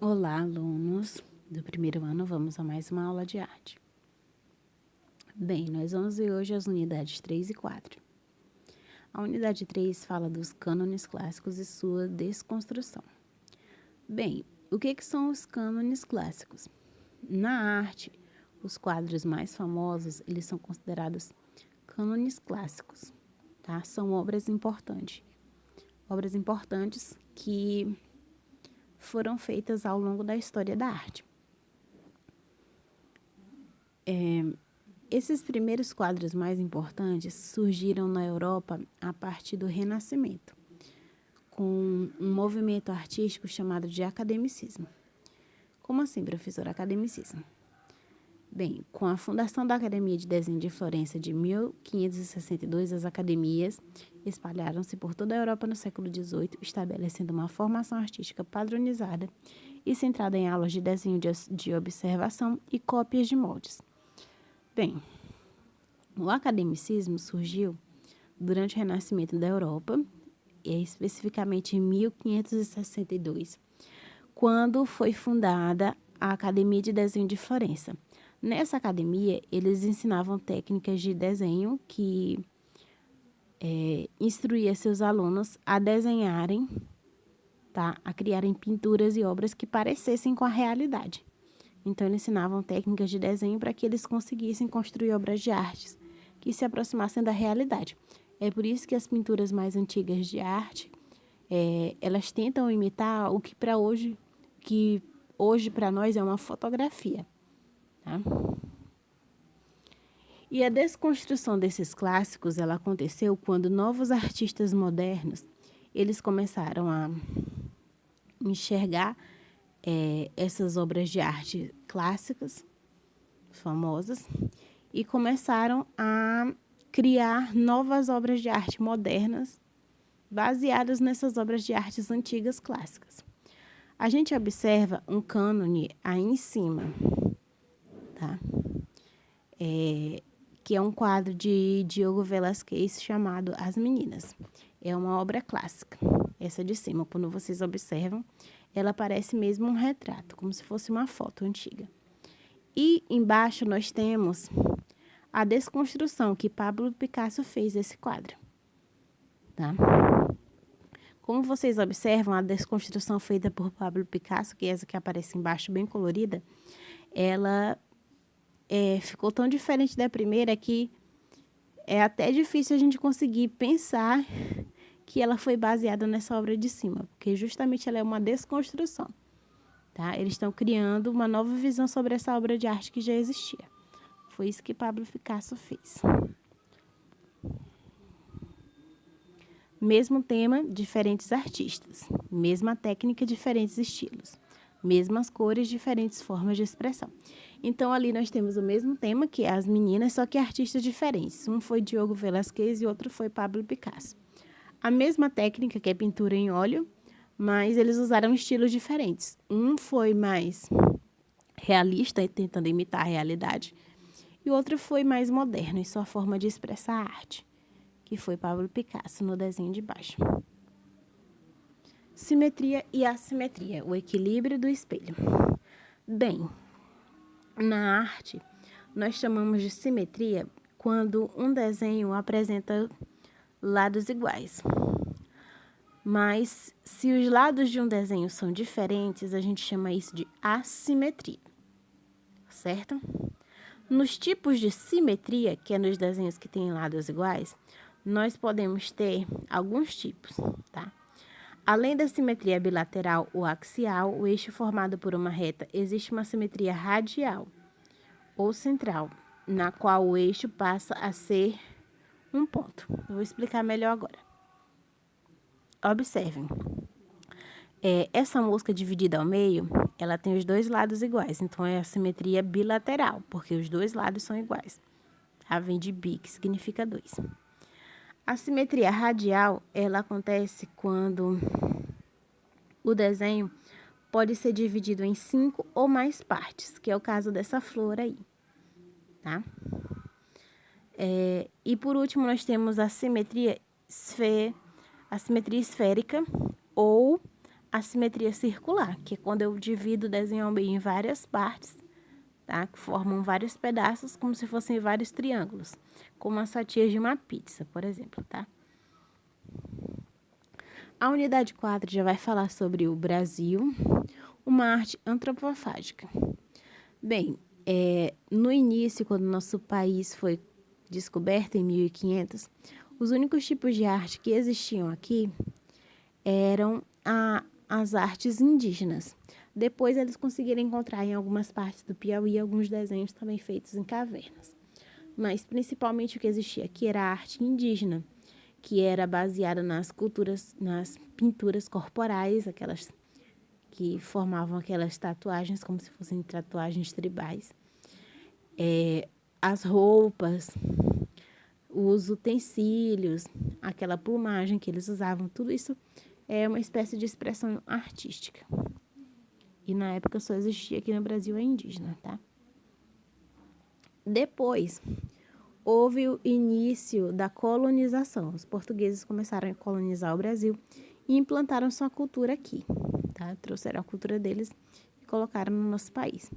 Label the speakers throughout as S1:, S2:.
S1: Olá, alunos do primeiro ano, vamos a mais uma aula de arte. Bem, nós vamos ver hoje as unidades 3 e 4. A unidade 3 fala dos cânones clássicos e sua desconstrução. Bem, o que são os cânones clássicos? Na arte, os quadros mais famosos, eles são considerados cânones clássicos, tá? São obras importantes que foram feitas ao longo da história da arte. Esses primeiros quadros mais importantes surgiram na Europa a partir do Renascimento, com um movimento artístico chamado de academicismo. Como assim, professor, academicismo? Bem, com a fundação da Academia de Desenho de Florença de 1562, as academias espalharam-se por toda a Europa no século XVIII, estabelecendo uma formação artística padronizada e centrada em aulas de desenho de observação e cópias de moldes. Bem, o academicismo surgiu durante o Renascimento da Europa, especificamente em 1562, quando foi fundada a Academia de Desenho de Florença. Nessa academia, eles ensinavam técnicas de desenho que instruía seus alunos a desenharem, tá? A criarem pinturas e obras que parecessem com a realidade. Então, eles ensinavam técnicas de desenho para que eles conseguissem construir obras de artes que se aproximassem da realidade. É por isso que as pinturas mais antigas de arte, elas tentam imitar o que hoje para nós é uma fotografia, tá? E a desconstrução desses clássicos, ela aconteceu quando novos artistas modernos, eles começaram a enxergar essas obras de arte clássicas, famosas, e começaram a criar novas obras de arte modernas baseadas nessas obras de artes antigas clássicas. A gente observa um cânone aí em cima, tá? Que é um quadro de Diogo Velázquez chamado As Meninas. É uma obra clássica, essa de cima. Quando vocês observam, ela parece mesmo um retrato, como se fosse uma foto antiga. E embaixo nós temos a desconstrução que Pablo Picasso fez desse quadro, tá? Como vocês observam, a desconstrução feita por Pablo Picasso, que é essa que aparece embaixo, bem colorida, ela ficou tão diferente da primeira que é até difícil a gente conseguir pensar que ela foi baseada nessa obra de cima, porque justamente ela é uma desconstrução, tá? Eles estão criando uma nova visão sobre essa obra de arte que já existia. Foi isso que Pablo Picasso fez. Mesmo tema, diferentes artistas. Mesma técnica, diferentes estilos. Mesmas cores, diferentes formas de expressão. Então, ali nós temos o mesmo tema, que é as meninas, só que artistas diferentes. Um foi Diogo Velázquez e outro foi Pablo Picasso. A mesma técnica, que é pintura em óleo, mas eles usaram estilos diferentes. Um foi mais realista, tentando imitar a realidade, e o outro foi mais moderno em sua forma de expressar a arte, que foi Pablo Picasso no desenho de baixo. Simetria e assimetria, o equilíbrio do espelho. Bem, na arte, nós chamamos de simetria quando um desenho apresenta lados iguais. Mas, se os lados de um desenho são diferentes, a gente chama isso de assimetria, certo? Nos tipos de simetria, que é nos desenhos que têm lados iguais, nós podemos ter alguns tipos, tá? Além da simetria bilateral ou axial, o eixo formado por uma reta, existe uma simetria radial ou central, na qual o eixo passa a ser um ponto. Eu vou explicar melhor agora. Observem. Essa mosca dividida ao meio, ela tem os dois lados iguais, então é a simetria bilateral, porque os dois lados são iguais. Tá? Vem de bi, que significa dois. A simetria radial, ela acontece quando o desenho pode ser dividido em 5 ou mais partes, que é o caso dessa flor aí, tá? E por último, nós temos a simetria esférica ou a simetria circular, que é quando eu divido o desenho em várias partes, tá? Que formam vários pedaços, como se fossem vários triângulos, como as fatias de uma pizza, por exemplo, tá? A unidade 4 já vai falar sobre o Brasil, uma arte antropofágica. Bem, no início, quando nosso país foi descoberto em 1500, os únicos tipos de arte que existiam aqui eram as artes indígenas. Depois eles conseguiram encontrar em algumas partes do Piauí alguns desenhos também feitos em cavernas. Mas principalmente o que existia aqui era a arte indígena, que era baseada nas pinturas corporais, aquelas que formavam aquelas tatuagens como se fossem tatuagens tribais. As roupas, os utensílios, aquela plumagem que eles usavam, tudo isso é uma espécie de expressão artística. E na época só existia aqui no Brasil a indígena, tá? Depois, houve o início da colonização. Os portugueses começaram a colonizar o Brasil e implantaram sua cultura aqui, tá? Trouxeram a cultura deles e colocaram no nosso país.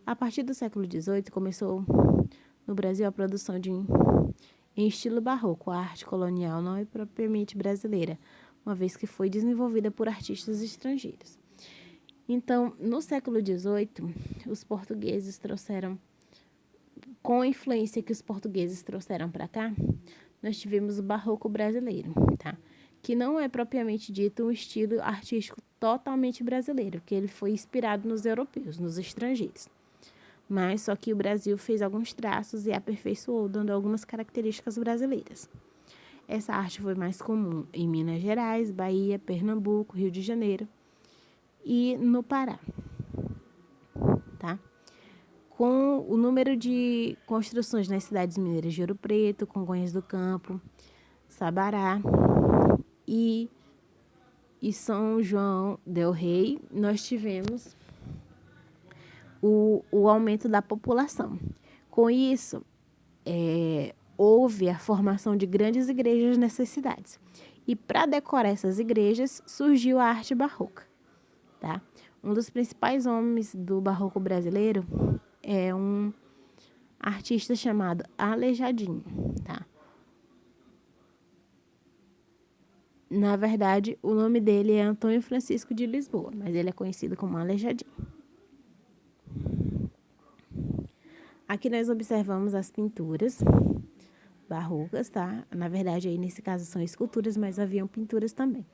S1: A partir do século XVIII, começou no Brasil a produção em estilo barroco. A arte colonial não é propriamente brasileira, uma vez que foi desenvolvida por artistas estrangeiros. Então, no século XVIII, os portugueses trouxeram, com a influência que os portugueses trouxeram para cá, nós tivemos o barroco brasileiro, tá? Que não é propriamente dito um estilo artístico totalmente brasileiro, que ele foi inspirado nos europeus, nos estrangeiros. Mas só que o Brasil fez alguns traços e aperfeiçoou, dando algumas características brasileiras. Essa arte foi mais comum em Minas Gerais, Bahia, Pernambuco, Rio de Janeiro e no Pará, tá? Com o número de construções nas cidades mineiras de Ouro Preto, Congonhas do Campo, Sabará e São João del Rei, nós tivemos o aumento da população. Com isso, houve a formação de grandes igrejas nessas cidades. E para decorar essas igrejas, surgiu a arte barroca, tá? Um dos principais nomes do barroco brasileiro é um artista chamado Aleijadinho, tá? Na verdade, o nome dele é Antônio Francisco de Lisboa, mas ele é conhecido como Aleijadinho. Aqui nós observamos as pinturas barrocas, tá? Na verdade, aí nesse caso são esculturas, mas haviam pinturas também.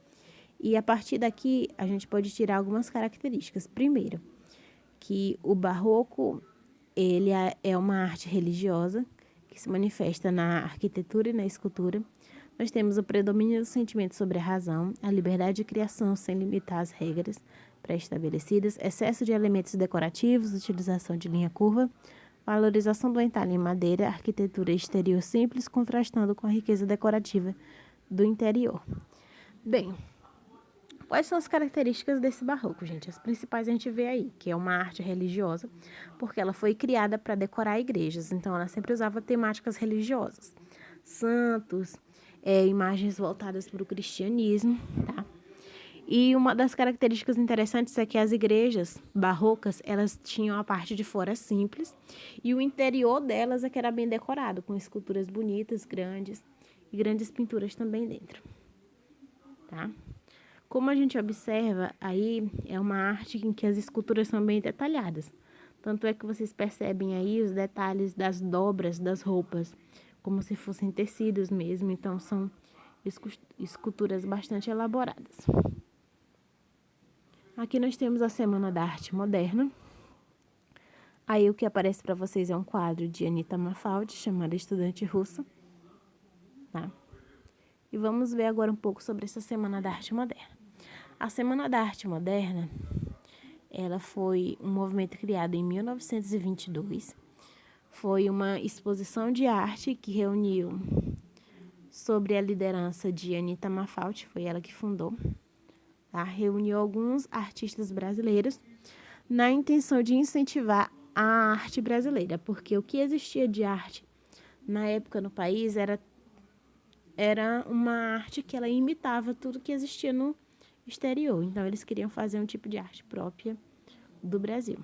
S1: E a partir daqui, a gente pode tirar algumas características. Primeiro, que o barroco, ele é uma arte religiosa que se manifesta na arquitetura e na escultura. Nós temos o predomínio do sentimento sobre a razão, a liberdade de criação sem limitar as regras pré-estabelecidas, excesso de elementos decorativos, utilização de linha curva, valorização do entalhe em madeira, arquitetura exterior simples, contrastando com a riqueza decorativa do interior. Bem, quais são as características desse barroco, gente? As principais a gente vê aí, que é uma arte religiosa, porque ela foi criada para decorar igrejas, então ela sempre usava temáticas religiosas. Santos, imagens voltadas para o cristianismo, tá? E uma das características interessantes é que as igrejas barrocas, elas tinham a parte de fora simples e o interior delas é que era bem decorado, com esculturas bonitas, grandes e grandes pinturas também dentro, tá? Como a gente observa, aí é uma arte em que as esculturas são bem detalhadas. Tanto é que vocês percebem aí os detalhes das dobras das roupas, como se fossem tecidos mesmo, então são esculturas bastante elaboradas. Aqui nós temos a Semana da Arte Moderna. Aí o que aparece para vocês é um quadro de Anita Mafaldi, chamado Estudante Russa, tá? E vamos ver agora um pouco sobre essa Semana da Arte Moderna. A Semana da Arte Moderna, ela foi um movimento criado em 1922. Foi uma exposição de arte que reuniu sobre a liderança de Anita Mafaldi, foi ela que fundou. Tá? Reuniu alguns artistas brasileiros na intenção de incentivar a arte brasileira, porque o que existia de arte na época no país era uma arte que ela imitava tudo que existia no exterior. Então, eles queriam fazer um tipo de arte própria do Brasil.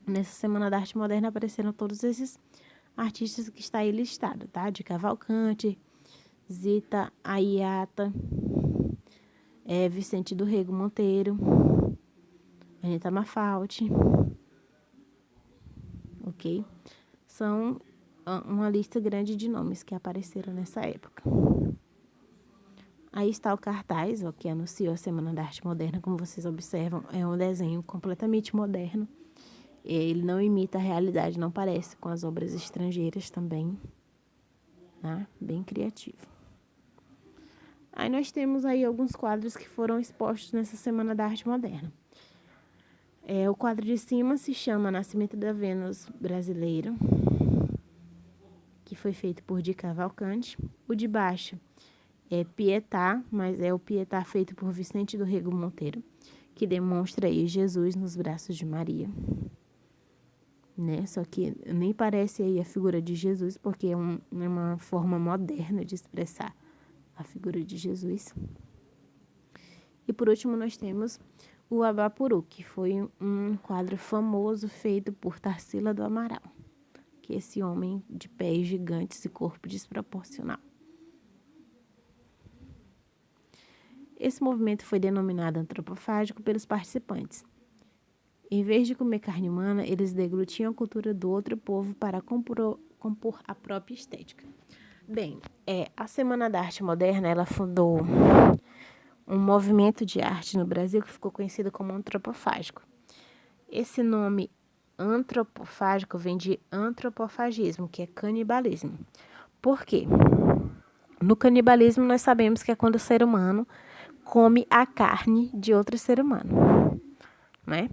S1: Nessa Semana da Arte Moderna apareceram todos esses artistas que está aí listado, tá? De Cavalcante, Zita Ayata, Vicente do Rego Monteiro, Anita Mafaldi, ok? São uma lista grande de nomes que apareceram nessa época. Aí está o cartaz, que anunciou a Semana da Arte Moderna, como vocês observam, é um desenho completamente moderno. Ele não imita a realidade, não parece com as obras estrangeiras também, tá? Bem criativo. Aí nós temos aí alguns quadros que foram expostos nessa Semana da Arte Moderna. O quadro de cima se chama Nascimento da Vênus Brasileira, que foi feito por Di Cavalcante. O de baixo é Pietà, mas é o Pietà feito por Vicente do Rego Monteiro, que demonstra aí Jesus nos braços de Maria. Né? Só que nem parece aí a figura de Jesus, porque é uma forma moderna de expressar a figura de Jesus. E por último nós temos o Abapuru, que foi um quadro famoso feito por Tarsila do Amaral, que é esse homem de pés gigantes e corpo desproporcional. Esse movimento foi denominado antropofágico pelos participantes. Em vez de comer carne humana, eles deglutiam a cultura do outro povo para compor a própria estética. Bem, a Semana da Arte Moderna, ela fundou um movimento de arte no Brasil que ficou conhecido como antropofágico. Esse nome antropofágico vem de antropofagismo, que é canibalismo. Por quê? No canibalismo, nós sabemos que é quando o ser humano come a carne de outro ser humano, né?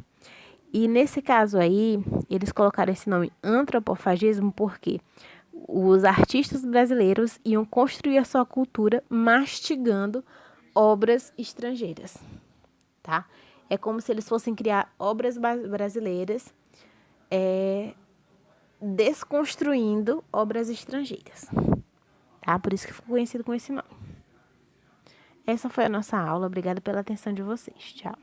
S1: E nesse caso aí, eles colocaram esse nome antropofagismo porque os artistas brasileiros iam construir a sua cultura mastigando obras estrangeiras, tá? É como se eles fossem criar obras brasileiras, desconstruindo obras estrangeiras, tá? Por isso que ficou conhecido com esse nome. Essa foi a nossa aula. Obrigada pela atenção de vocês. Tchau.